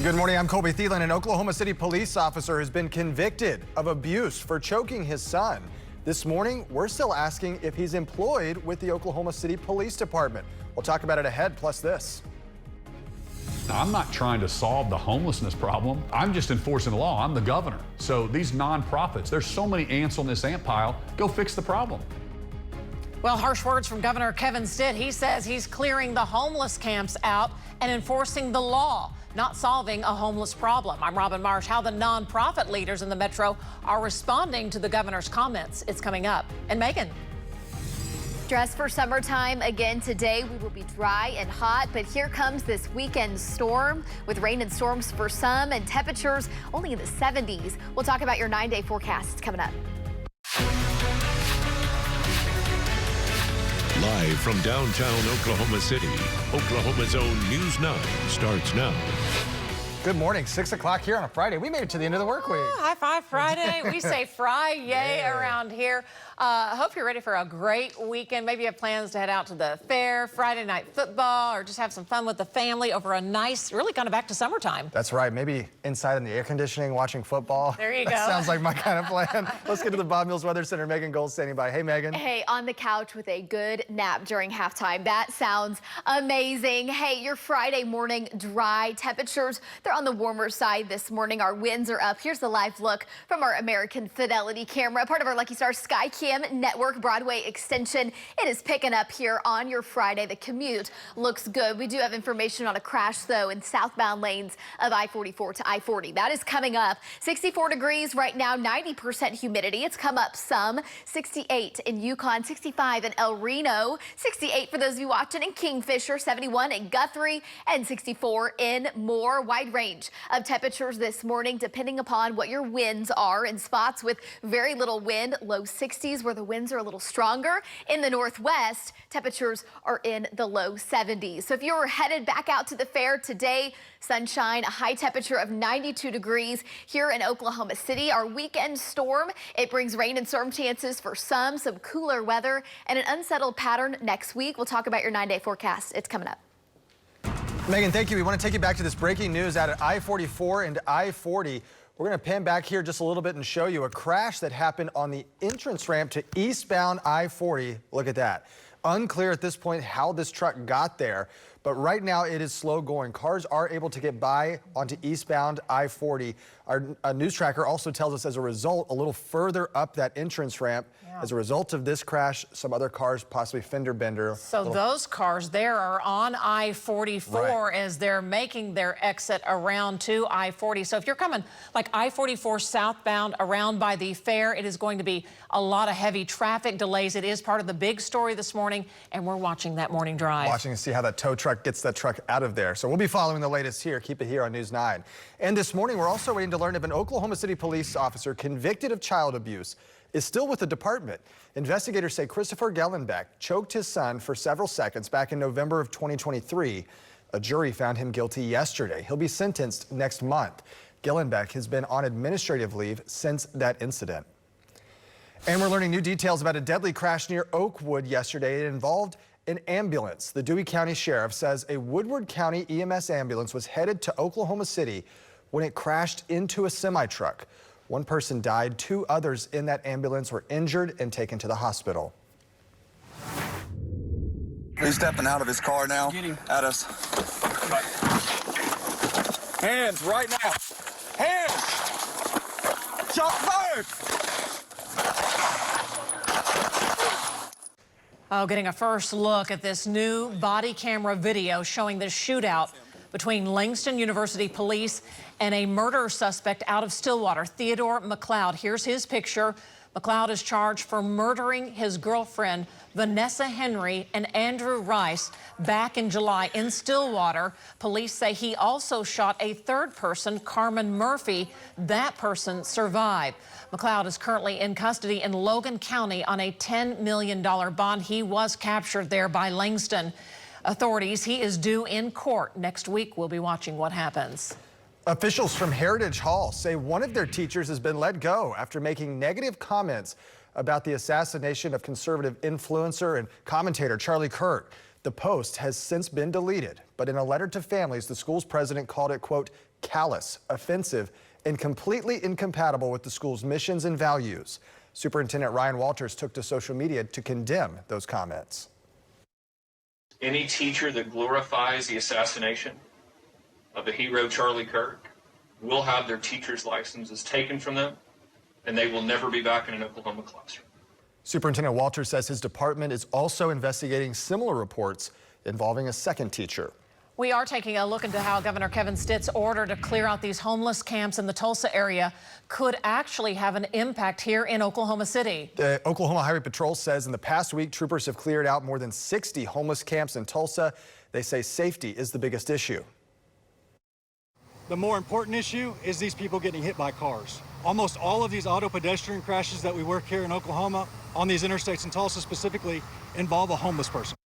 Good morning, I'm Colby Thelen. An Oklahoma City police officer has been convicted of abuse for choking his son. This morning, we're still asking if he's employed with the Oklahoma City Police Department. We'll talk about it ahead, plus this. I'm not trying to solve the homelessness problem. I'm just enforcing the law. I'm the governor. So these nonprofits, there's so many ants on this ant pile. Go fix the problem. Well, harsh words from Governor Kevin Stitt. He says he's clearing the homeless camps out and enforcing the law, not solving a homeless problem. I'm Robin Marsh. How the nonprofit leaders in the metro are responding to the governor's comments. It's coming up. And Megan. Dressed for summertime again today. We will be dry and hot, but here comes this weekend storm with rain and storms for some and temperatures only in the 70s. We'll talk about your 9-day forecast coming up. Live from downtown Oklahoma City, Oklahoma's own News 9 starts now. Good morning, 6 o'clock here on a Friday. We made it to the end of the work week. High five Friday. We say Fry-yay around here. I hope you're ready for a great weekend. Maybe you have plans to head out to the fair, Friday night football, or just have some fun with the family over a nice, really kind of back to summertime. That's right. Maybe inside in the air conditioning, watching football. There you go. That sounds like my kind of plan. Let's get to the Bob Mills Weather Center. Megan Gold standing by. Hey, Megan. Hey, on the couch with a good nap during halftime. That sounds amazing. Hey, your Friday morning dry temperatures. They're on the warmer side this morning. Our winds are up. Here's the live look from our American Fidelity camera, part of our Lucky Star Sky Cam Network Broadway extension. It is picking up here on your Friday. The commute looks good. We do have information on a crash, though, in southbound lanes of I-44 to I-40. That is coming up. 64 degrees right now, 90% humidity. It's come up some. 68 in Yukon, 65 in El Reno, 68 for those of you watching in Kingfisher, 71 in Guthrie, and 64 in Moore. Wide range of temperatures this morning, depending upon what your winds are. In spots with very little wind, low 60s where the winds are a little stronger. In the northwest, temperatures are in the low 70s. So if you're headed back out to the fair today, sunshine, a high temperature of 92 degrees here in Oklahoma City. Our weekend storm, it brings rain and storm chances for some cooler weather, and an unsettled pattern next week. We'll talk about your 9-day forecast. It's coming up. Megan, thank you. We want to take you back to this breaking news out at I-44 and I-40. We're going to pan back here just a little bit and show you a crash that happened on the entrance ramp to eastbound I-40. Look at that. Unclear at this point how this truck got there, but right now it is slow going. Cars are able to get by onto eastbound I-40. Our news tracker also tells us as a result, a little further up that entrance ramp, as a result of this crash, some other cars possibly fender bender. So those cars there are on I-44 as they're making their exit around to I-40. So if you're coming like I-44 southbound around by the fair, it is going to be a lot of heavy traffic delays. It is part of the big story this morning, and we're watching that morning drive. Watching to see how that tow truck gets that truck out of there. So we'll be following the latest here. Keep it here on News 9. And this morning, we're also waiting to learn if an Oklahoma City police officer convicted of child abuse is still with the department. Investigators say Christopher Gellenbeck choked his son for several seconds back in November of 2023. A jury found him guilty yesterday. He'll be sentenced next month. Gellenbeck has been on administrative leave since that incident. And we're learning new details about a deadly crash near Oakwood yesterday. It involved an ambulance. The Dewey County Sheriff says a Woodward County EMS ambulance was headed to Oklahoma City when it crashed into a semi-truck. One person died. 2 others in that ambulance were injured and taken to the hospital. He's stepping out of his car now at us. Hands right now. Hands! Shot fired! Oh, getting a first look at this new body camera video showing the shootout between Langston University police and a murder suspect out of Stillwater, Theodore McLeod. Here's his picture. McLeod is charged for murdering his girlfriend, Vanessa Henry, and Andrew Rice back in July in Stillwater. Police say he also shot a third person, Carmen Murphy. That person survived. McLeod is currently in custody in Logan County on a $10 million bond. He was captured there by Langston authorities. He is due in court next week. We'll be watching what happens. Officials from Heritage Hall say one of their teachers has been let go after making negative comments about the assassination of conservative influencer and commentator Charlie Kirk. The post has since been deleted. But in a letter to families, the school's president called it, quote, callous, offensive, and completely incompatible with the school's missions and values. Superintendent Ryan Walters took to social media to condemn those comments. Any teacher that glorifies the assassination of the hero Charlie Kirk will have their teacher's licenses taken from them, and they will never be back in an Oklahoma classroom. Superintendent Walters says his department is also investigating similar reports involving a second teacher. We are taking a look into how Governor Kevin Stitt's order to clear out these homeless camps in the Tulsa area could actually have an impact here in Oklahoma City. The Oklahoma Highway Patrol says in the past week, troopers have cleared out more than 60 homeless camps in Tulsa. They say safety is the biggest issue. The more important issue is these people getting hit by cars. Almost all of these auto pedestrian crashes that we work here in Oklahoma, on these interstates in Tulsa specifically, involve a homeless person.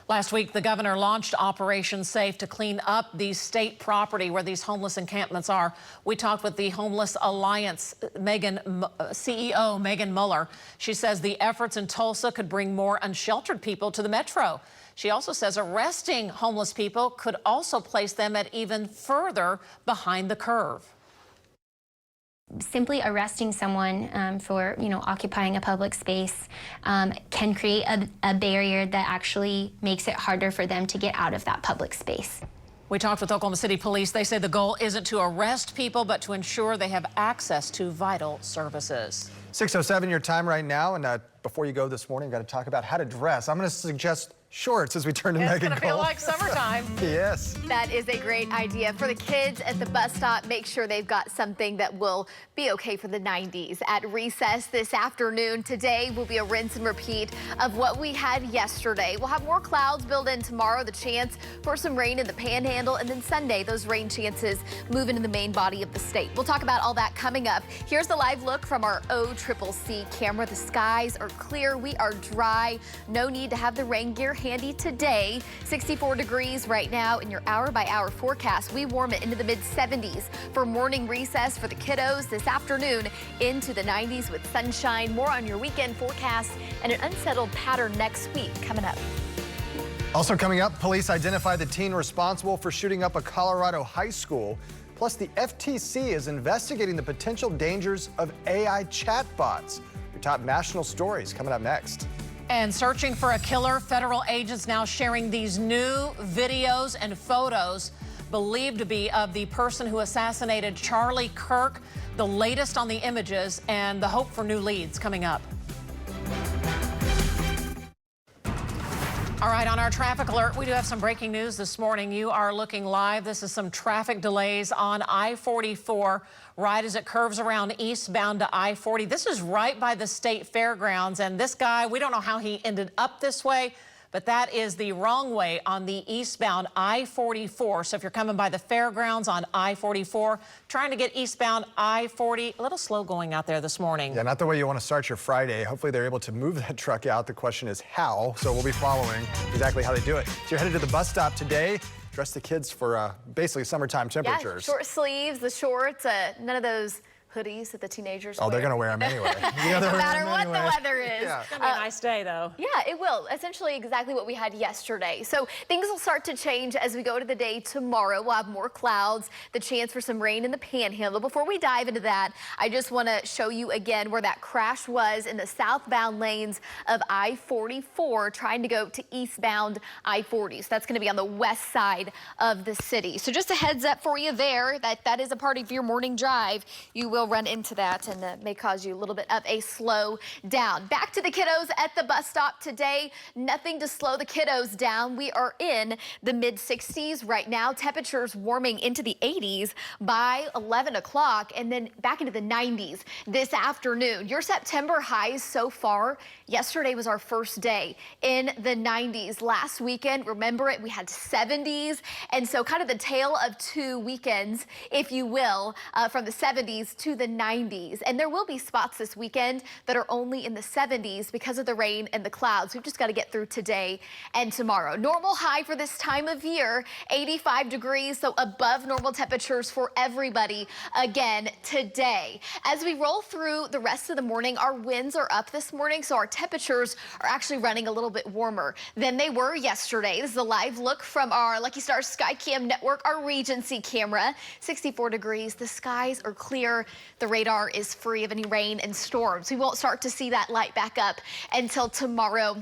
Last week, the governor launched Operation Safe to clean up the state property where these homeless encampments are. We talked with the Homeless Alliance CEO, Megan Muller. She says the efforts in Tulsa could bring more unsheltered people to the metro. She also says arresting homeless people could also place them at even further behind the curve. Simply arresting someone for, occupying a public space can create a barrier that actually makes it harder for them to get out of that public space. We talked with Oklahoma City Police. They say the goal isn't to arrest people, but to ensure they have access to vital services. 6:07 your time right now, and before you go this morning, got to talk about how to dress. I'm going to suggest shorts as we turn to Megan It's going to feel like summertime. Yes. That is a great idea. For the kids at the bus stop, make sure they've got something that will be okay for the 90s. At recess this afternoon, today will be a rinse and repeat of what we had yesterday. We'll have more clouds build in tomorrow, the chance for some rain in the panhandle, and then Sunday, those rain chances move into the main body of the state. We'll talk about all that coming up. Here's the live look from our OCCC camera. The skies are clear. We are dry. No need to have the rain gear handy today. 64 degrees right now in your hour-by-hour forecast. We warm it into the mid-70s for morning recess for the kiddos this afternoon, into the 90s with sunshine. More on your weekend forecast and an unsettled pattern next week coming up. Also coming up, police identify the teen responsible for shooting up a Colorado high school. Plus, the FTC is investigating the potential dangers of AI chatbots. Your top national stories coming up next. And searching for a killer, federal agents now sharing these new videos and photos believed to be of the person who assassinated Charlie Kirk. The latest on the images and the hope for new leads coming up. All right, on our traffic alert, we do have some breaking news this morning. You are looking live. This is some traffic delays on I-44 right as it curves around eastbound to I-40. This is right by the state fairgrounds, and this guy, we don't know how he ended up this way, but that is the wrong way on the eastbound I-44. So if you're coming by the fairgrounds on I-44, trying to get eastbound I-40, a little slow going out there this morning. Yeah, not the way you want to start your Friday. Hopefully they're able to move that truck out. The question is how, so we'll be following exactly how they do it. So you're headed to the bus stop today. Dress the kids for basically summertime temperatures. Yeah, short sleeves, the shorts, none of those hoodies that the teenagers wear. Oh, they're going to wear them anyway. No matter what the weather is. Yeah. It's going to be a nice day, though. Yeah, it will. Essentially exactly what we had yesterday. So things will start to change as we go to the day tomorrow. We'll have more clouds, the chance for some rain in the panhandle. Before we dive into that, I just want to show you again where that crash was in the southbound lanes of I-44, trying to go to eastbound I-40. So that's going to be on the west side of the city. So just a heads up for you there, that is a part of your morning drive. You will run into that, and that may cause you a little bit of a slow down. Back to the kiddos at the bus stop today. Nothing to slow the kiddos down. We are in the mid-60s right now. Temperatures warming into the 80s by 11 o'clock, and then back into the 90s this afternoon. Your September highs so far, yesterday was our first day in the 90s. Last weekend, remember it, we had 70s, and so kind of the tale of two weekends, if you will, from the 70s to to the 90s, and there will be spots this weekend that are only in the 70s because of the rain and the clouds. We've just got to get through today and tomorrow. Normal high for this time of year, 85 degrees, so above normal temperatures for everybody again today. As we roll through the rest of the morning, our winds are up this morning, so our temperatures are actually running a little bit warmer than they were yesterday. This is a live look from our Lucky Star Skycam network, our Regency camera. 64 degrees. The skies are clear. The radar is free of any rain and storms. We won't start to see that light back up until tomorrow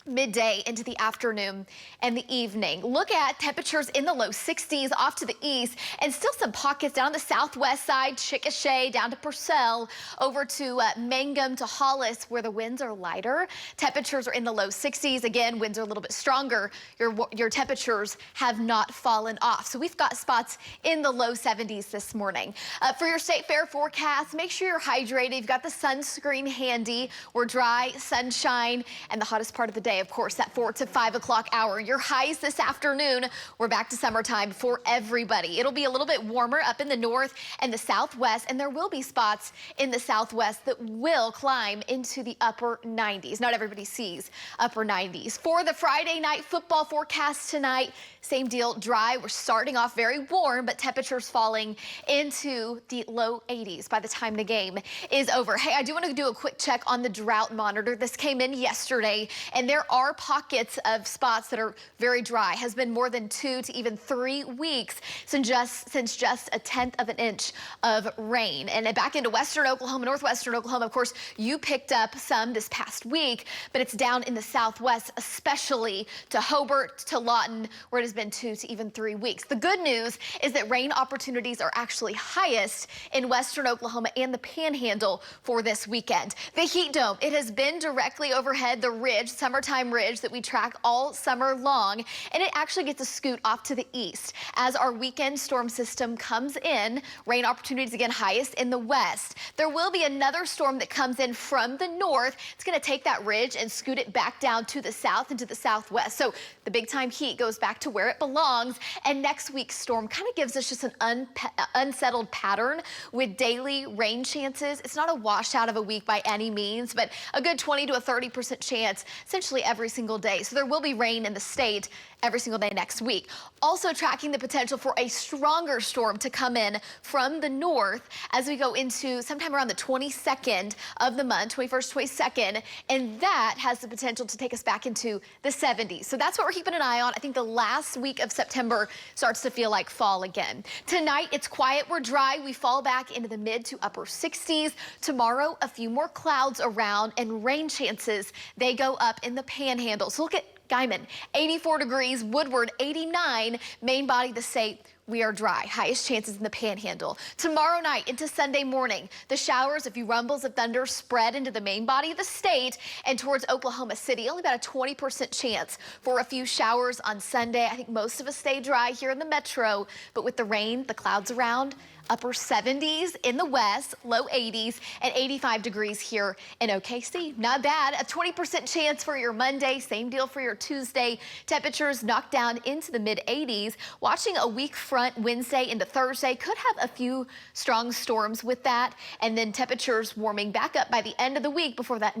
midday into the afternoon and the evening. Look at temperatures in the low 60s off to the east, and still some pockets down the southwest side, Chickasha down to Purcell, over to Mangum to Hollis, where the winds are lighter. Temperatures are in the low 60s. Again, winds are a little bit stronger. Your temperatures have not fallen off. So we've got spots in the low 70s this morning. For your state fair forecast, make sure you're hydrated. You've got the sunscreen handy. We're dry, sunshine, and the hottest part of the day, of course, that 4 to 5 o'clock hour. Your highs this afternoon. We're back to summertime for everybody. It'll be a little bit warmer up in the north and the southwest, and there will be spots in the southwest that will climb into the upper 90s. Not everybody sees upper 90s. For the Friday night football forecast tonight, same deal, dry. We're starting off very warm, but temperatures falling into the low 80s by the time the game is over. Hey, I do want to do a quick check on the drought monitor. This came in yesterday, and there are pockets of spots that are very dry. Has been more than 2 to even 3 weeks since just a tenth of an inch of rain. And back into western Oklahoma, northwestern Oklahoma, of course, you picked up some this past week, but it's down in the southwest, especially to Hobart, to Lawton, where it has been 2 to even 3 weeks. The good news is that rain opportunities are actually highest in western Oklahoma and the Panhandle for this weekend. The heat dome, it has been directly overhead the ridge, summertime ridge that we track all summer long, and it actually gets a scoot off to the east as our weekend storm system comes in. Rain opportunities again highest in the west. There will be another storm that comes in from the north. It's going to take that ridge and scoot it back down to the south and to the southwest. So the big time heat goes back to where it belongs, and next week's storm kind of gives us just an unsettled pattern with daily rain chances. It's not a washout of a week by any means, but a good 20 to a 30% chance essentially every single day. So there will be rain in the state every single day next week. Also tracking the potential for a stronger storm to come in from the north as we go into sometime around the 22nd of the month, 21st, 22nd, and that has the potential to take us back into the 70s. So that's what we're keeping an eye on. I think the last week of September starts to feel like fall again. Tonight, it's quiet, we're dry. We fall back into the mid to upper 60s. Tomorrow, a few more clouds around and rain chances. They go up in the Panhandle. So look at Guyman, 84 degrees, Woodward, 89, main body of the state. We are dry. Highest chances in the Panhandle. Tomorrow night into Sunday morning, the showers, a few rumbles of thunder spread into the main body of the state and towards Oklahoma City. Only about a 20% chance for a few showers on Sunday. I think most of us stay dry here in the metro, but with the rain, the clouds around, upper 70s in the west, low 80s, and 85 degrees here in OKC. Not bad. A 20% chance for your Monday. Same deal for your Tuesday. Temperatures knocked down into the mid 80s. Watching a weak front Wednesday into Thursday. Could have a few strong storms with that. And then temperatures warming back up by the end of the week before that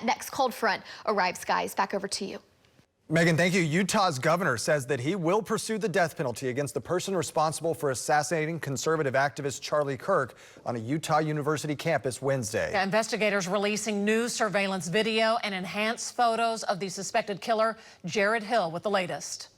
next cold front arrives. Skies, back over to you. Megan, thank you. Utah's governor says that he will pursue the death penalty against the person responsible for assassinating conservative activist Charlie Kirk on a Utah University campus Wednesday. Yeah, investigators releasing new surveillance video and enhanced photos of the suspected killer, Jared Hill, with the latest.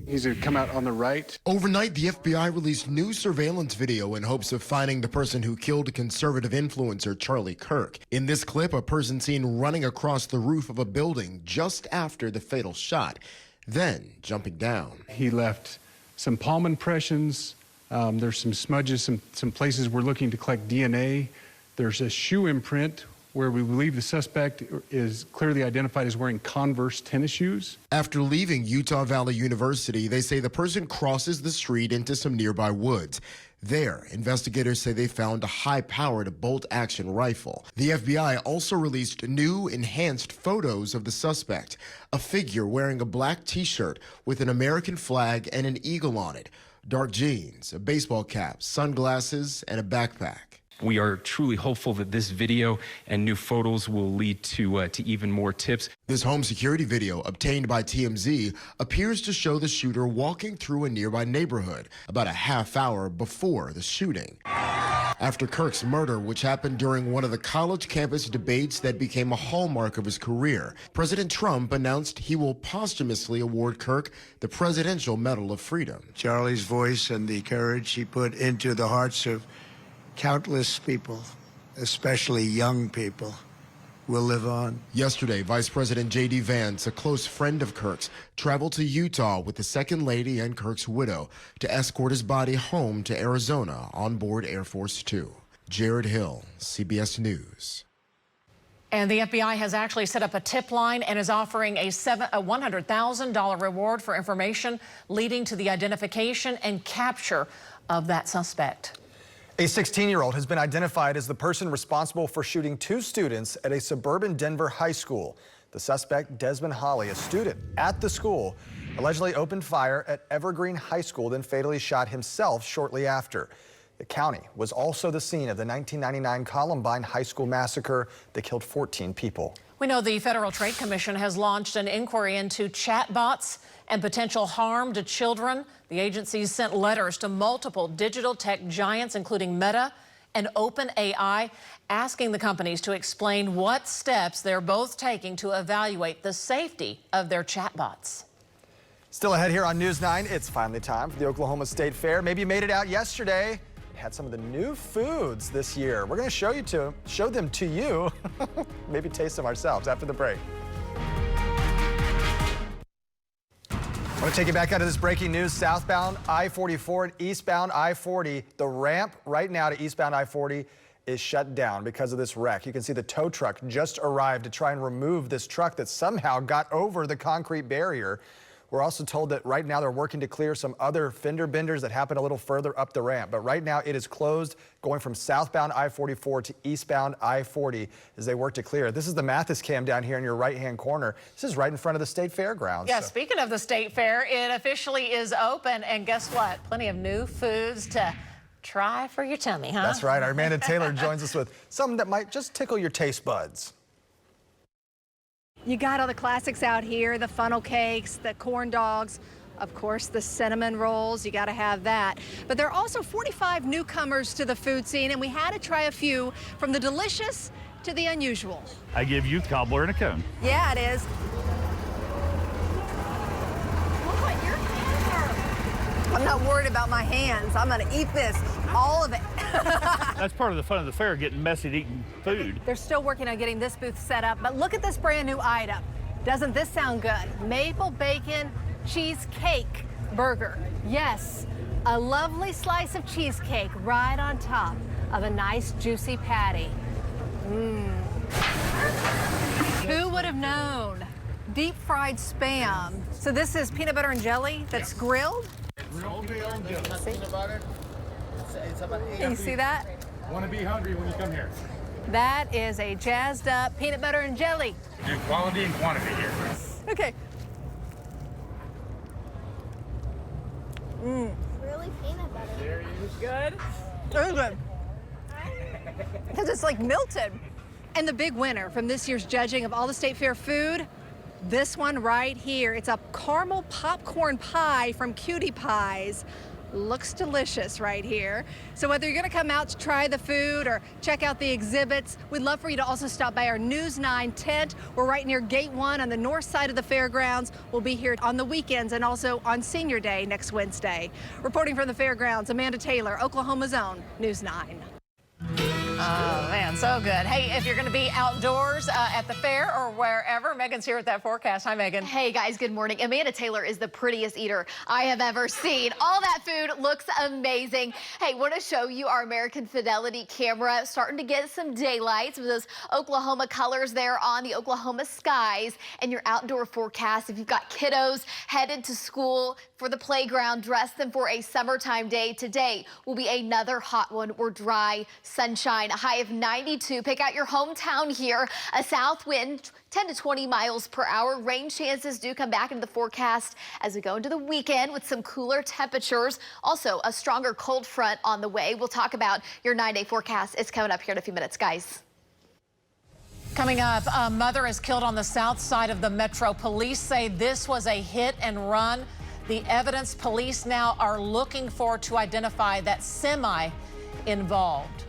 He's going to come out on the right. Overnight, the FBI released new surveillance video in hopes of finding the person who killed conservative influencer Charlie Kirk. In this clip, a person seen running across the roof of a building just after the fatal shot, then jumping down. He left some palm impressions. There's some smudges, some places we're looking to collect DNA. There's a shoe imprint where we believe the suspect is clearly identified as wearing Converse tennis shoes. After leaving Utah Valley University, they say the person crosses the street into some nearby woods. There, investigators say they found a high-powered bolt-action rifle. The FBI also released new, enhanced photos of the suspect, a figure wearing a black T-shirt with an American flag and an eagle on it. dark jeans, a baseball cap, sunglasses, and a backpack. We are truly hopeful that this video and new photos will lead to even more tips. This home security video, obtained by TMZ, appears to show the shooter walking through a nearby neighborhood about a half hour before the shooting. After Kirk's murder, which happened during one of the college campus debates that became a hallmark of his career, President Trump announced he will posthumously award Kirk the Presidential Medal of Freedom. Charlie's voice and the courage he put into the hearts of countless people, especially young people, will live on. Yesterday, Vice President J.D. Vance, a close friend of Kirk's, traveled to Utah with the Second Lady and Kirk's widow to escort his body home to Arizona on board Air Force Two. Jared Hill, CBS News. And the FBI has actually set up a tip line and is offering a $100,000 reward for information leading to the identification and capture of that suspect. A 16-year-old has been identified as the person responsible for shooting 2 students at a suburban Denver high school. The suspect, Desmond Hawley, a student at the school, allegedly opened fire at Evergreen High School, then fatally shot himself shortly after. The county was also the scene of the 1999 Columbine High School massacre that killed 14 people. We know the Federal Trade Commission has launched an inquiry into chatbots and potential harm to children. The agencies sent letters to multiple digital tech giants, including Meta and OpenAI, asking the companies to explain what steps they're both taking to evaluate the safety of their chatbots. Still ahead here on News 9, it's finally time for the Oklahoma State Fair. Maybe you made it out yesterday. It had some of the new foods this year. We're going to show them to you. Maybe taste them ourselves after the break. I want to take you back out of this breaking news. Southbound I-44 and eastbound I-40. The ramp right now to eastbound I-40 is shut down because of this wreck. You can see the tow truck just arrived to try and remove this truck that somehow got over the concrete barrier. We're also told that right now they're working to clear some other fender benders that happened a little further up the ramp. But right now it is closed, going from southbound I-44 to eastbound I-40 as they work to clear. This is the Mathis cam down here in your right-hand corner. This is right in front of the State Fairgrounds. Yeah, speaking of the State Fair, it officially is open. And guess what? Plenty of new foods to try for your tummy, huh? That's right. Our Amanda Taylor joins us with something that might just tickle your taste buds. You got all the classics out here, the funnel cakes, the corn dogs, of course, the cinnamon rolls. You got to have that. But there are also 45 newcomers to the food scene, and we had to try a few, from the delicious to the unusual. I give you cobbler and a cone. Yeah, it is. I'm not worried about my hands. I'm going to eat this, all of it. That's part of the fun of the fair, getting messy and eating food. They're still working on getting this booth set up, but look at this brand new item. Doesn't this sound good? Maple bacon cheesecake burger. Yes, a lovely slice of cheesecake right on top of a nice juicy patty. Who would have known? Deep fried Spam. So this is peanut butter and jelly that's grilled? Can you see that? Want to be hungry when you come here. That is a jazzed up peanut butter and jelly. Do quality and quantity here. Okay. Really peanut butter. There you Good? Very good. Because it's like melted. And the big winner from this year's judging of all the State Fair food, this one right here. It's a caramel popcorn pie from Cutie Pies. Looks delicious right here. So whether you're going to come out to try the food or check out the exhibits, we'd love for you to also stop by our News 9 tent. We're right near Gate 1 on the north side of the fairgrounds. We'll be here on the weekends and also on Senior Day next Wednesday. Reporting from the fairgrounds, Amanda Taylor, Oklahoma's own News 9. Oh, man, so good. Hey, if you're going to be outdoors at the fair or wherever, Megan's here with that forecast. Hi, Megan. Hey, guys, good morning. Amanda Taylor is the prettiest eater I have ever seen. All that food looks amazing. Hey, want to show you our American Fidelity camera starting to get some daylights with those Oklahoma colors there on the Oklahoma skies and your outdoor forecast. If you've got kiddos headed to school for the playground, dress them for a summertime day. Today will be another hot one or dry sunshine. a high of 92. Pick out your hometown here. A south wind 10 to 20 miles per hour. Rain chances do come back into the forecast as we go into the weekend with some cooler temperatures. Also, a stronger cold front on the way. We'll talk about your 9-day forecast. It's coming up here in a few minutes, guys. Coming up, a mother is killed on the south side of the metro. Police say this was a hit and run. The evidence police now are looking for to identify that semi involved.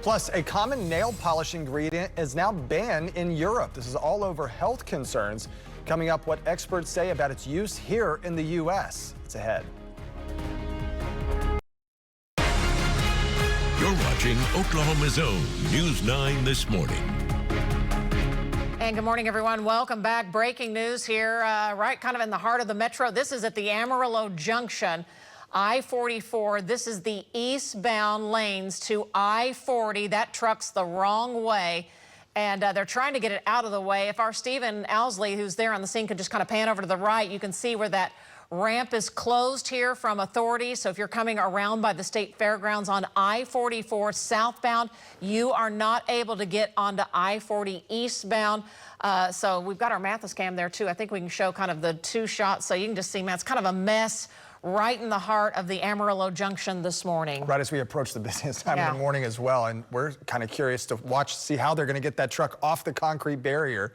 Plus, a common nail polish ingredient is now banned in Europe. This is all over health concerns. Coming up, what experts say about its use here in the U.S. It's ahead. You're watching Oklahoma's own News 9 this morning. And good morning, everyone. Welcome back. Breaking news here, right kind of in the heart of the metro. This is at the Amarillo Junction, I-44. This is the eastbound lanes to I-40. That truck's the wrong way, and they're trying to get it out of the way. If our Stephen Owsley, who's there on the scene, could just kind of pan over to the right, you can see where that ramp is closed here from authorities. So if you're coming around by the state fairgrounds on I-44 southbound, you are not able to get onto I-40 eastbound. So we've got our Mathis cam there too. I think we can show kind of the two shots so you can just see, man, it's kind of a mess right in the heart of the Amarillo Junction this morning. Right as we approach the busiest time of the morning as well. And we're kind of curious to see how they're going to get that truck off the concrete barrier.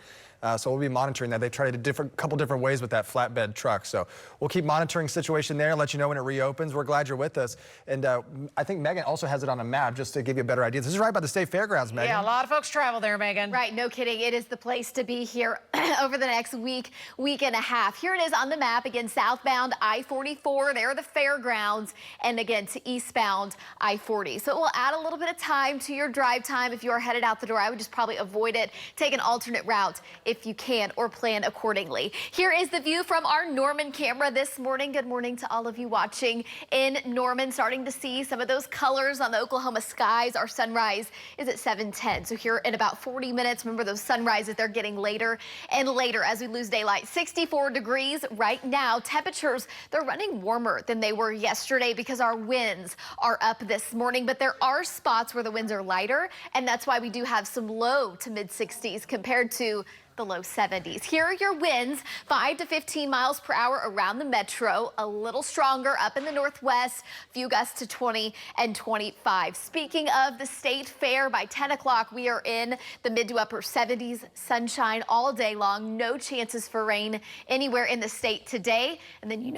So we'll be monitoring that. They tried a couple different ways with that flatbed truck. So we'll keep monitoring the situation there and let you know when it reopens. We're glad you're with us. And I think Megan also has it on a map just to give you a better idea. This is right by the state fairgrounds, Megan. Yeah, a lot of folks travel there, Megan. Right, no kidding. It is the place to be here over the next week and a half. Here it is on the map. Again, southbound I-44. There are the fairgrounds. And again, to eastbound I-40. So it will add a little bit of time to your drive time. If you are headed out the door, I would just probably avoid it. Take an alternate route if you can, or plan accordingly. Here is the view from our Norman camera this morning. Good morning to all of you watching in Norman. Starting to see some of those colors on the Oklahoma skies. Our sunrise is at 7:10. So here in about 40 minutes, remember those sunrises, they're getting later and later as we lose daylight. 64 degrees right now. Temperatures, they're running warmer than they were yesterday because our winds are up this morning, but there are spots where the winds are lighter, and that's why we do have some low to mid 60s compared to the low 70s. Here are your winds, 5 to 15 miles per hour around the metro, a little stronger up in the northwest, few gusts to 20 and 25. Speaking of the state fair, by 10 o'clock, we are in the mid to upper 70s, sunshine all day long, no chances for rain anywhere in the state today. And then you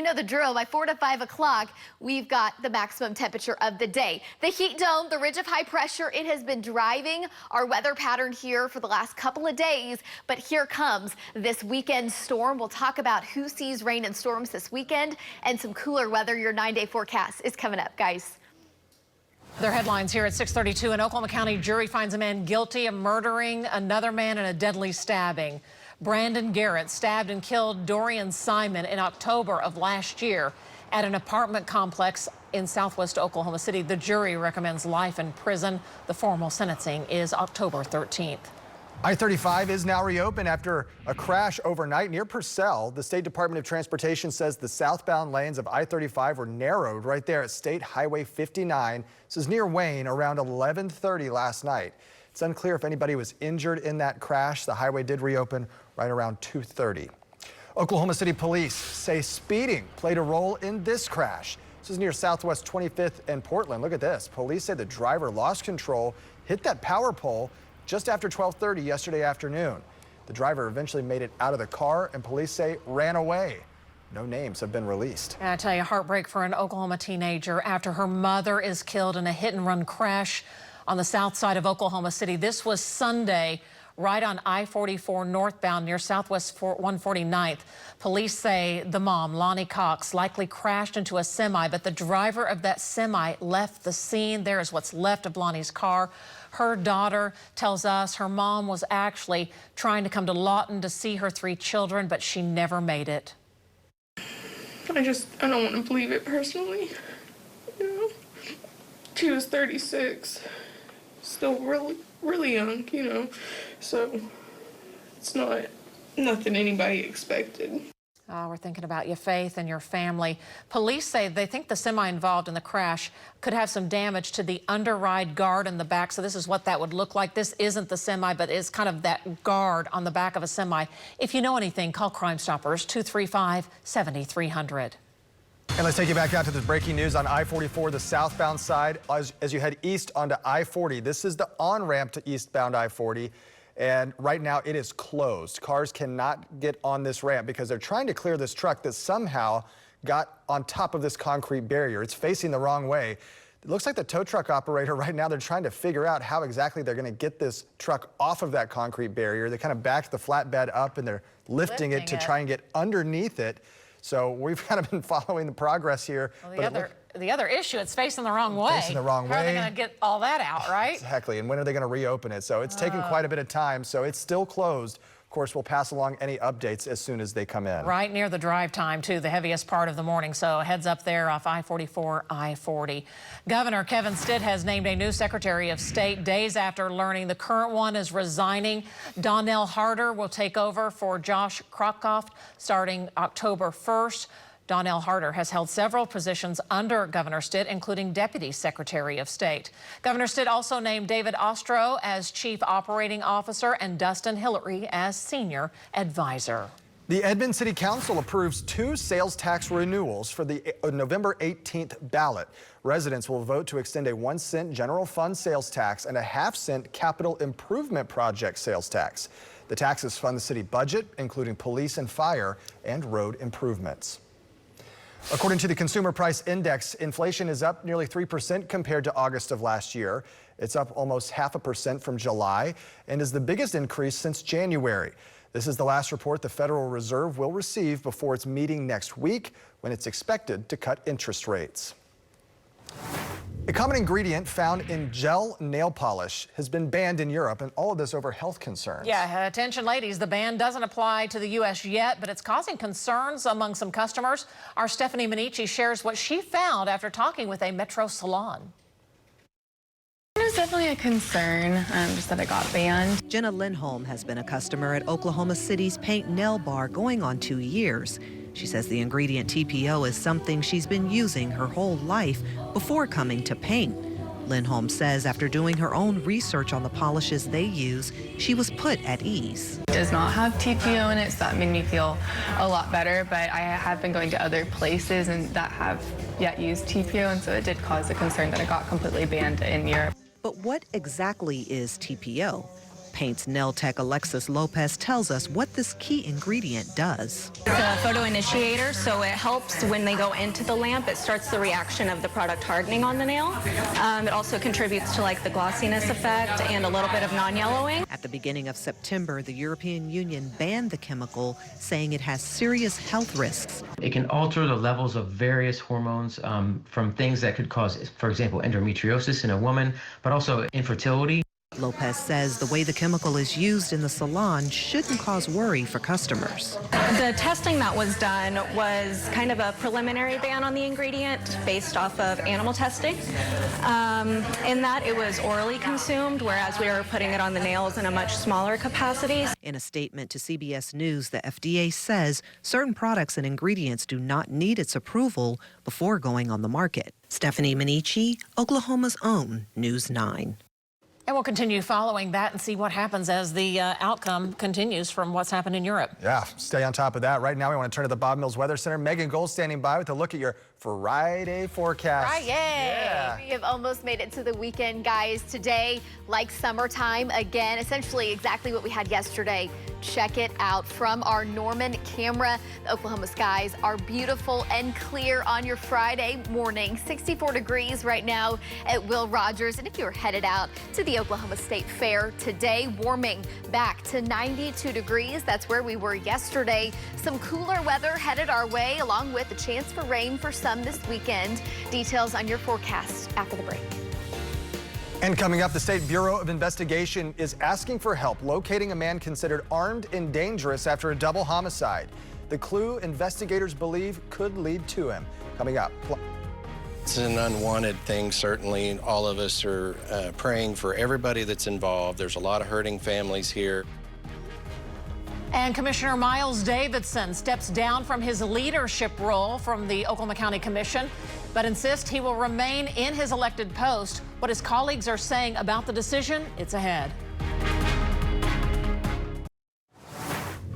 know the drill, by 4 to 5 o'clock, we've got the maximum temperature of the day. The heat dome, the ridge of high pressure, it has been driving our weather pattern here for the last couple of days. But here comes this weekend storm. We'll talk about who sees rain and storms this weekend and some cooler weather. Your 9-day forecast is coming up, guys. Their headlines here at 6:32. An Oklahoma County jury finds a man guilty of murdering another man in a deadly stabbing. Brandon Garrett stabbed and killed Dorian Simon in October of last year at an apartment complex in southwest Oklahoma City. The jury recommends life in prison. The formal sentencing is October 13th. I-35 is now reopened after a crash overnight near Purcell. The State Department of Transportation says the southbound lanes of I-35 were narrowed right there at State Highway 59. This is near Wayne around 11:30 last night. It's unclear if anybody was injured in that crash. The highway did reopen right around 2:30. Oklahoma City police say speeding played a role in this crash. This is near Southwest 25th and Portland. Look at this. Police say the driver lost control, hit that power pole just after 12:30 yesterday afternoon. The driver eventually made it out of the car, and police say ran away. No names have been released. And I tell you, heartbreak for an Oklahoma teenager after her mother is killed in a hit-and-run crash on the south side of Oklahoma City. This was Sunday, right on I-44 northbound near Southwest 149th. Police say the mom, Lonnie Cox, likely crashed into a semi, but the driver of that semi left the scene. There is what's left of Lonnie's car. Her daughter tells us her mom was actually trying to come to Lawton to see her 3 children, but she never made it. I don't want to believe it personally. You know, she was 36, still really young, you know, so it's not nothing anybody expected. We're thinking about you, Faith, and your family. Police say they think the semi involved in the crash could have some damage to the underride guard in the back. So this is what that would look like. This isn't the semi, but it's kind of that guard on the back of a semi. If you know anything, call Crime Stoppers, 235-7300. And let's take you back out to this breaking news on I-44, the southbound side. As you head east onto I-40, this is the on-ramp to eastbound I-40. And right now it is closed. Cars cannot get on this ramp because they're trying to clear this truck that somehow got on top of this concrete barrier. It's facing the wrong way. It looks like the tow truck operator right now, they're trying to figure out how exactly they're going to get this truck off of that concrete barrier. They kind of backed the flatbed up and they're lifting it to try and get underneath it. So we've kind of been following the progress here. Well, the other issue, it's facing the wrong way. Facing the wrong way. How are they going to get all that out, right? Exactly. And when are they going to reopen it? So it's taken quite a bit of time. So it's still closed. Of course, we'll pass along any updates as soon as they come in. Right near the drive time, too, the heaviest part of the morning. So heads up there off I-44, I-40. Governor Kevin Stitt has named a new Secretary of State days after learning the current one is resigning. Donnell Harder will take over for Josh Krockoff starting October 1st. Donnell Harder has held several positions under Governor Stitt, including Deputy Secretary of State. Governor Stitt also named David Ostro as Chief Operating Officer and Dustin Hillary as Senior Advisor. The Edmond City Council approves 2 sales tax renewals for the November 18th ballot. Residents will vote to extend a 1-cent general fund sales tax and a half-cent capital improvement project sales tax. The taxes fund the city budget, including police and fire and road improvements. According to the Consumer Price Index, inflation is up nearly 3% compared to August of last year. It's up almost 0.5% from July and is the biggest increase since January. This is the last report the Federal Reserve will receive before its meeting next week, when it's expected to cut interest rates. A common ingredient found in gel nail polish has been banned in Europe, and all of this over health concerns. Yeah, attention ladies, the ban doesn't apply to the U.S. yet, but it's causing concerns among some customers. Our Stephanie Minichi shares what she found after talking with a Metro salon. It was definitely a concern, just that it got banned. Jenna Lindholm has been a customer at Oklahoma City's Paint Nail Bar going on 2 years. She says the ingredient TPO is something she's been using her whole life before coming to paint. Lindholm says after doing her own research on the polishes they use, she was put at ease. It does not have TPO in it, so that made me feel a lot better, but I have been going to other places and that have yet used TPO, and so it did cause a concern that it got completely banned in Europe. But what exactly is TPO? Paint's nail tech Alexis Lopez tells us what this key ingredient does. It's a photo initiator, so it helps when they go into the lamp. It starts the reaction of the product hardening on the nail. It also contributes to like the glossiness effect and a little bit of non-yellowing. At the beginning of September, the European Union banned the chemical, saying it has serious health risks. It can alter the levels of various hormones from things that could cause, for example, endometriosis in a woman, but also infertility. Lopez says the way the chemical is used in the salon shouldn't cause worry for customers. The testing that was done was kind of a preliminary ban on the ingredient based off of animal testing. In that it was orally consumed, whereas we were putting it on the nails in a much smaller capacity. In a statement to CBS News, the FDA says certain products and ingredients do not need its approval before going on the market. Stephanie Minichi, Oklahoma's own News 9. And we'll continue following that and see what happens as the outcome continues from what's happened in Europe. Yeah, stay on top of that. Right now, we want to turn to the Bob Mills Weather Center. Megan Gold standing by with a look at your Friday forecast. Friday! Yeah. We have almost made it to the weekend, guys. Today, like summertime again, essentially exactly what we had yesterday. Check it out from our Norman camera. The Oklahoma skies are beautiful and clear on your Friday morning. 64 degrees right now at Will Rogers. And if you were headed out to the Oklahoma State Fair today, warming back to 92 degrees. That's where we were yesterday. Some cooler weather headed our way, along with a chance for rain for some this weekend. Details on your forecast after the break. And coming up, the State Bureau of Investigation is asking for help locating a man considered armed and dangerous after a double homicide. The clue investigators believe could lead to him. Coming up. It's an unwanted thing, certainly. All of us are praying for everybody that's involved. There's a lot of hurting families here. And Commissioner Miles Davidson steps down from his leadership role from the Oklahoma County Commission, but insists he will remain in his elected post. What his colleagues are saying about the decision, it's ahead.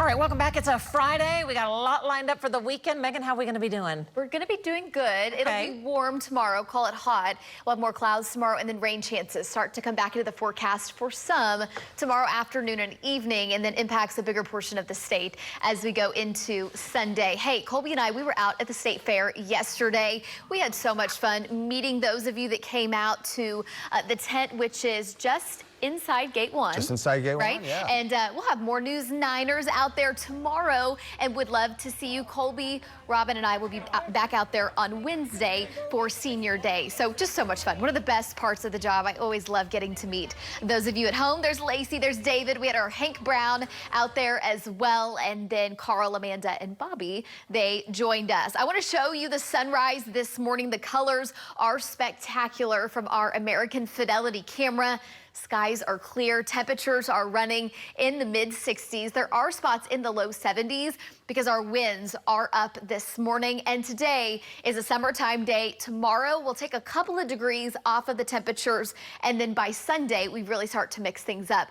All right, welcome back. It's a Friday. We got a lot lined up for the weekend. Megan, how are we going to be doing? We're going to be doing good. It'll be warm tomorrow. Call it hot. We'll have more clouds tomorrow, and then rain chances start to come back into the forecast for some tomorrow afternoon and evening, and then impacts a bigger portion of the state as we go into Sunday. Hey, Colby and I, we were out at the State Fair yesterday. We had so much fun meeting those of you that came out to the tent, which is just inside Gate 1. Just inside Gate 1, right? yeah. And we'll have more News Niners out there tomorrow, and would love to see you. Colby, Robin, and I will be back out there on Wednesday for Senior Day. So just so much fun. One of the best parts of the job. I always love getting to meet those of you at home. There's Lacey, there's David. We had our Hank Brown out there as well, and then Carl, Amanda, and Bobby, they joined us. I want to show you the sunrise this morning. The colors are spectacular from our American Fidelity camera. Skies are clear. Temperatures are running in the mid-60s. There are spots in the low 70s because our winds are up this morning. And today is a summertime day. Tomorrow we'll take a couple of degrees off of the temperatures. And then by Sunday, we really start to mix things up.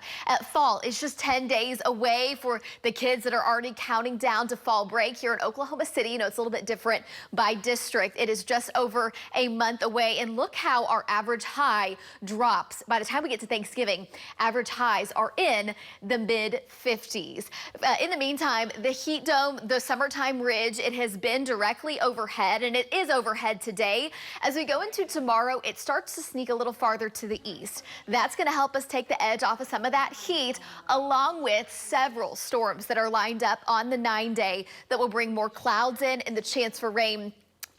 Fall is just 10 days away for the kids that are already counting down to fall break here in Oklahoma City. You know, it's a little bit different by district. It is just over a month away. And look how our average high drops. By the time we get to Thanksgiving, average highs are in the mid-50s. In the meantime, the heat dome, the summertime ridge, it has been directly overhead, and it is overhead today. As we go into tomorrow, it starts to sneak a little farther to the east. That's going to help us take the edge off of some of that heat, along with several storms that are lined up on the 9-day that will bring more clouds in and the chance for rain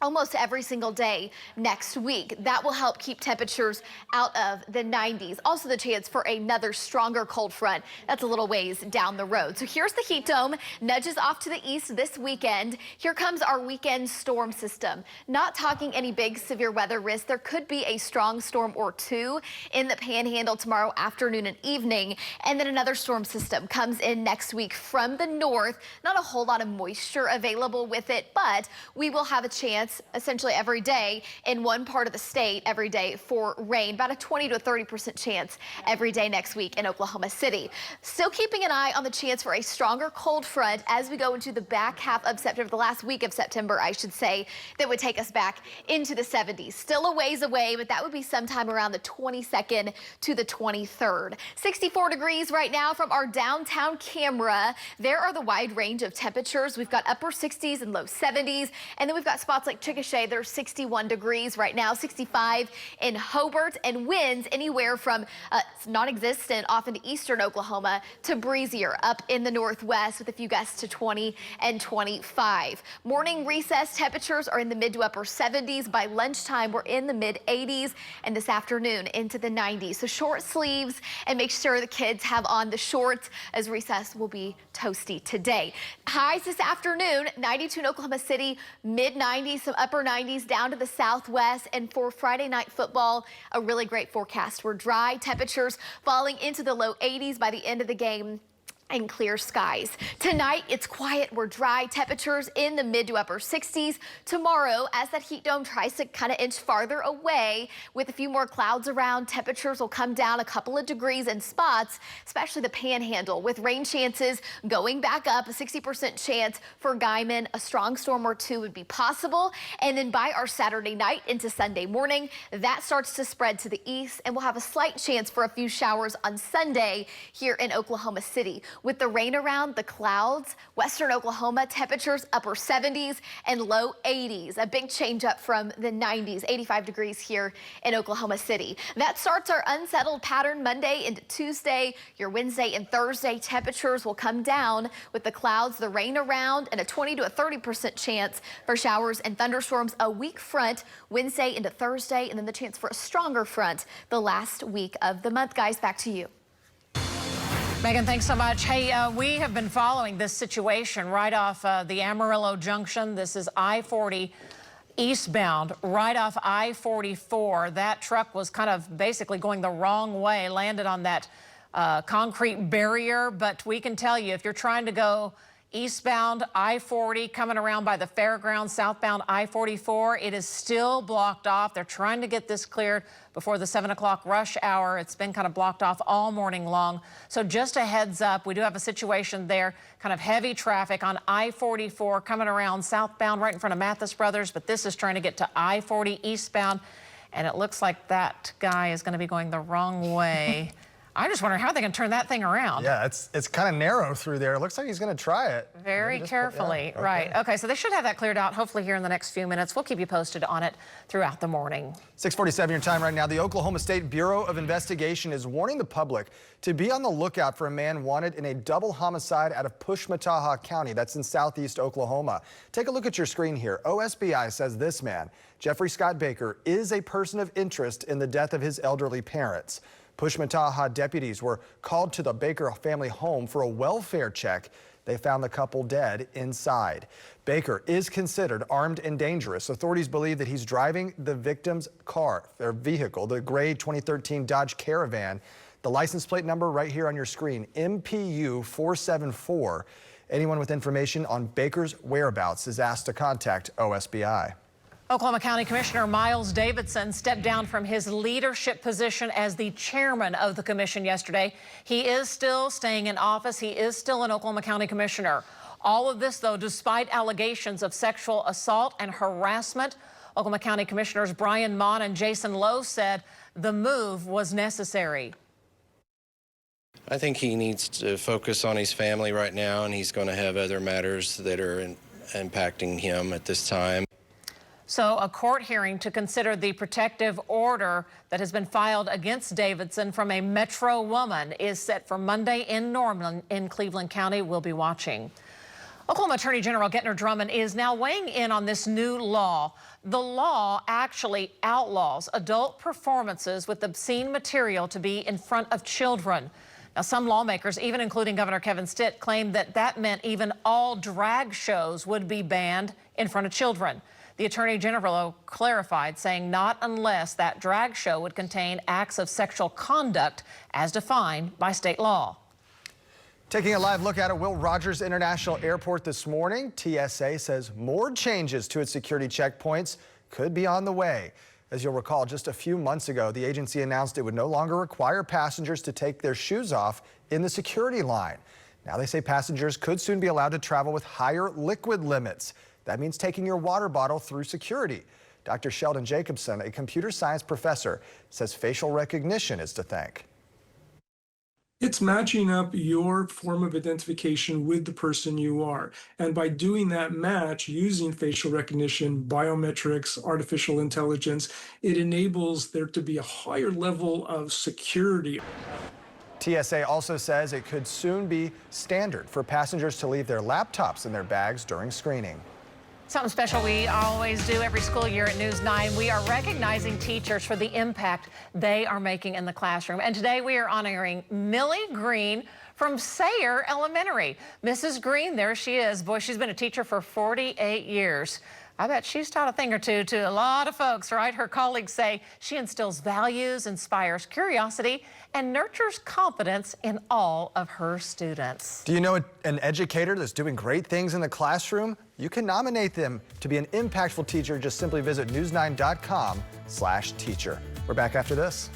almost every single day next week. That will help keep temperatures out of the 90s. Also the chance for another stronger cold front. That's a little ways down the road. So here's the heat dome, nudges off to the east this weekend. Here comes our weekend storm system. Not talking any big severe weather risk. There could be a strong storm or two in the panhandle tomorrow afternoon and evening. And then another storm system comes in next week from the north. Not a whole lot of moisture available with it, but we will have a chance essentially every day in one part of the state every day for rain. About a 20 to 30% chance every day next week in Oklahoma City. Still keeping an eye on the chance for a stronger cold front as we go into the back half of September, the last week of September, I should say, that would take us back into the 70s. Still a ways away, but that would be sometime around the 22nd to the 23rd. 64 degrees right now from our downtown camera. There are the wide range of temperatures. We've got upper 60s and low 70s, and then we've got spots like Chickasha, there's 61 degrees right now, 65 in Hobart, and winds anywhere from non-existent off into eastern Oklahoma to breezier up in the northwest with a few gusts to 20 and 25. Morning recess temperatures are in the mid to upper 70s. By lunchtime, we're in the mid 80s, and this afternoon into the 90s. So short sleeves, and make sure the kids have on the shorts as recess will be toasty today. Highs this afternoon, 92 in Oklahoma City, mid 90s, some upper 90s down to the southwest. And for Friday night football, a really great forecast. We're dry, temperatures falling into the low 80s by the end of the game, and clear skies. Tonight, it's quiet. We're dry. Temperatures in the mid to upper 60s. Tomorrow, as that heat dome tries to kind of inch farther away with a few more clouds around, temperatures will come down a couple of degrees in spots, especially the panhandle, with rain chances going back up, a 60% chance for Guyman. A strong storm or two would be possible. And then by our Saturday night into Sunday morning, that starts to spread to the east, and we'll have a slight chance for a few showers on Sunday here in Oklahoma City. With the rain around, the clouds, western Oklahoma, temperatures upper 70s and low 80s. A big change up from the 90s, 85 degrees here in Oklahoma City. That starts our unsettled pattern Monday into Tuesday. Your Wednesday and Thursday temperatures will come down with the clouds, the rain around, and a 20 to a 30% chance for showers and thunderstorms. A weak front Wednesday into Thursday, and then the chance for a stronger front the last week of the month. Guys, back to you. Megan, thanks so much. Hey, we have been following this situation right off the Amarillo Junction. This is I-40 eastbound, right off I-44. That truck was kind of basically going the wrong way, landed on that concrete barrier, but we can tell you if you're trying to go eastbound I-40 coming around by the fairgrounds, southbound I-44, it is still blocked off. They're trying to get this cleared before the 7 o'clock rush hour. It's been kind of blocked off all morning long. So just a heads up, we do have a situation there, kind of heavy traffic on I-44 coming around southbound right in front of Mathis Brothers, but this is trying to get to I-40 eastbound, and it looks like that guy is going to be going the wrong way. I'm just wondering how they can turn that thing around. Yeah, it's kind of narrow through there. It looks like he's going to try it. Very carefully, yeah, okay. right. Okay, so they should have that cleared out hopefully here in the next few minutes. We'll keep you posted on it throughout the morning. 6:47 your time right now. The Oklahoma State Bureau of Investigation is warning the public to be on the lookout for a man wanted in a double homicide out of Pushmataha County. That's in southeast Oklahoma. Take a look at your screen here. OSBI says this man, Jeffrey Scott Baker, is a person of interest in the death of his elderly parents. Pushmataha deputies were called to the Baker family home for a welfare check. They found the couple dead inside. Baker is considered armed and dangerous. Authorities believe that he's driving the victim's car, their vehicle, the gray 2013 Dodge Caravan. The license plate number right here on your screen, MPU 474. Anyone with information on Baker's whereabouts is asked to contact OSBI. Oklahoma County Commissioner Miles Davidson stepped down from his leadership position as the chairman of the commission yesterday. He is still staying in office. He is still an Oklahoma County Commissioner. All of this, though, despite allegations of sexual assault and harassment. Oklahoma County Commissioners Brian Mon and Jason Lowe said the move was necessary. I think he needs to focus on his family right now, and he's going to have other matters that are impacting him at this time. So a court hearing to consider the protective order that has been filed against Davidson from a Metro woman is set for Monday in Norman in Cleveland County. We'll be watching. Oklahoma Attorney General Gettner Drummond is now weighing in on this new law. The law actually outlaws adult performances with obscene material to be in front of children. Now, some lawmakers, even including Governor Kevin Stitt, claimed that that meant even all drag shows would be banned in front of children. The Attorney General clarified, saying not unless that drag show would contain acts of sexual conduct as defined by state law. Taking a live look at Will Rogers International Airport this morning, TSA says more changes to its security checkpoints could be on the way. As you'll recall, just a few months ago, the agency announced it would no longer require passengers to take their shoes off in the security line. Now they say passengers could soon be allowed to travel with higher liquid limits. That means taking your water bottle through security. Dr. Sheldon Jacobson, a computer science professor, says facial recognition is to thank. It's matching up your form of identification with the person you are. And by doing that match using facial recognition, biometrics, artificial intelligence, it enables there to be a higher level of security. TSA also says it could soon be standard for passengers to leave their laptops in their bags during screening. Something special we always do every school year at News 9. We are recognizing teachers for the impact they are making in the classroom. And today we are honoring Millie Green from Sayre Elementary. Mrs. Green, there she is. Boy, she's been a teacher for 48 years. I bet she's taught a thing or two to a lot of folks, right? Her colleagues say she instills values, inspires curiosity, and nurtures confidence in all of her students. Do you know an educator that's doing great things in the classroom? You can nominate them to be an impactful teacher. Just simply visit news9.com/teacher. We're back after this.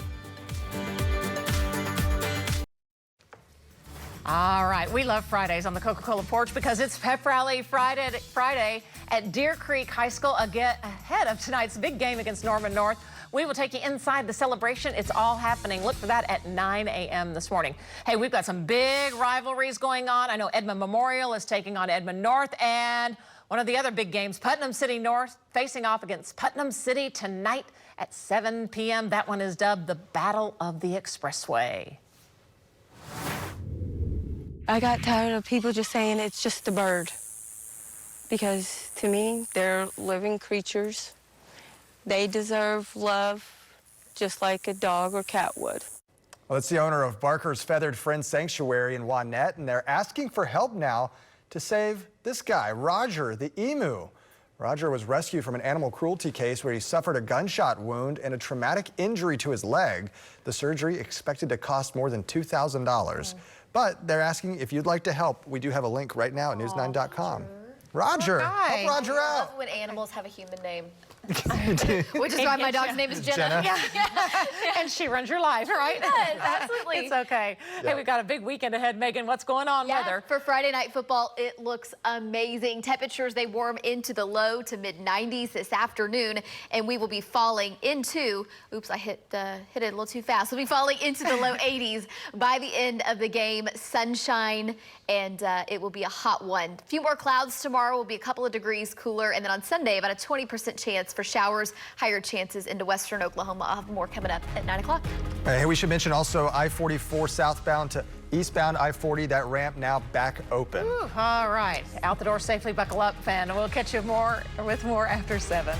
All right, we love Fridays on the Coca-Cola porch because it's Pep Rally Friday at Deer Creek High School ahead of tonight's big game against Norman North. We will take you inside the celebration. It's all happening. Look for that at 9 a.m. this morning. Hey, we've got some big rivalries going on. I know Edmond Memorial is taking on Edmond North, and one of the other big games, Putnam City North facing off against Putnam City tonight at 7 p.m. That one is dubbed the Battle of the Expressway. I got tired of people just saying it's just a bird. Because to me, they're living creatures. They deserve love just like a dog or cat would. Well, it's the owner of Barker's Feathered Friends Sanctuary in Wanette, and they're asking for help now to save this guy, Roger, the emu. Roger was rescued from an animal cruelty case where he suffered a gunshot wound and a traumatic injury to his leg. The surgery expected to cost more than $2,000. But they're asking if you'd like to help. We do have a link right now at news9.com. Roger, help Roger I out. love when animals have a human name. Which is why my dog's name is Jenna. And she runs your life, right? Yes, absolutely. It's okay. Yeah. Hey, we've got a big weekend ahead, Megan. What's going on weather? For Friday night football, it looks amazing. Temperatures, they warm into the low to mid 90s this afternoon, and we will be falling into, oops, I hit it a little too fast. We'll be falling into the low 80s by the end of the game. Sunshine, and it will be a hot one. A few more clouds tomorrow, will be a couple of degrees cooler, and then on Sunday, about a 20% chance for showers, higher chances into western Oklahoma. I'll have more coming up at 9 o'clock. Hey, we should mention also I-44 southbound to eastbound I-40, that ramp now back open. Ooh, all right. Out the door safely, buckle up, fan. We'll catch you with more after 7.